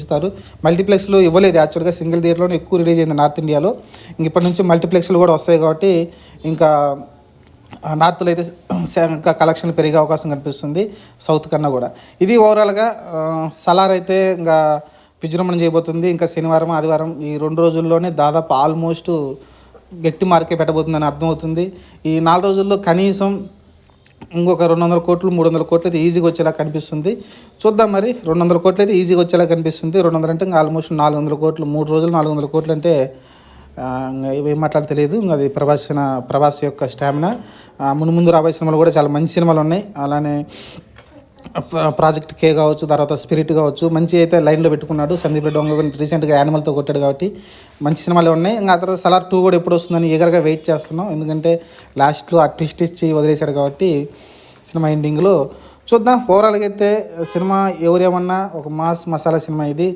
ఇస్తారు. మల్టీప్లెక్స్లు ఇవ్వలేదు యాక్చువల్గా, సింగిల్ థియేటర్లోనే ఎక్కువ రిలీజ్ అయింది నార్త్ ఇండియాలో. ఇంక ఇప్పటి నుంచి మల్టీప్లెక్స్లు కూడా వస్తాయి కాబట్టి ఇంకా నార్త్లో అయితే ఇంకా కలెక్షన్లు పెరిగే అవకాశం కనిపిస్తుంది సౌత్ కన్నా కూడా. ఇది ఓవరాల్గా సలార్ అయితే ఇంకా విజృంభణ చేయబోతుంది. ఇంకా శనివారం ఆదివారం ఈ 2 రోజుల్లోనే దాదాపు ఆల్మోస్ట్ గట్టి మార్కే పెట్టబోతుందని అర్థమవుతుంది. ఈ 4 రోజుల్లో కనీసం ఇంకొక 200 కోట్లు 300 కోట్లు అయితే ఈజీగా వచ్చేలా కనిపిస్తుంది. చూద్దాం మరి. 200 కోట్లు అయితే ఈజీగా వచ్చేలా కనిపిస్తుంది. 200 అంటే ఇంకా ఆల్మోస్ట్ 400 కోట్లు, 3 రోజులు 400 కోట్లు అంటే ఏం మాట్లాడ తెలియదు. అది ప్రభాస్ యొక్క స్టామినా. ముందు రాబోయే సినిమాలు కూడా చాలా మంచి సినిమాలు ఉన్నాయి. అలానే ప్రాజెక్ట్ కే కావచ్చు, తర్వాత స్పిరిట్ కావచ్చు, మంచి అయితే లైన్లో పెట్టుకున్నాడు. సందీప్ రెడ్డి వంగ రీసెంట్గా యానిమల్తో కొట్టాడు కాబట్టి మంచి సినిమాలు ఉన్నాయి. ఇంకా ఆ తర్వాత సలార్ 2 కూడా ఎప్పుడు వస్తుందని ఈగర్గా వెయిట్ చేస్తున్నాం. ఎందుకంటే లాస్ట్లో ఆ ట్విస్ట్ ఇచ్చి వదిలేశాడు కాబట్టి సినిమా ఎండింగ్లో చూద్దాం. ఓవరాల్గా అయితే సినిమా ఎవరేమన్నా ఒక మాస్ మసాలా సినిమా ఇది.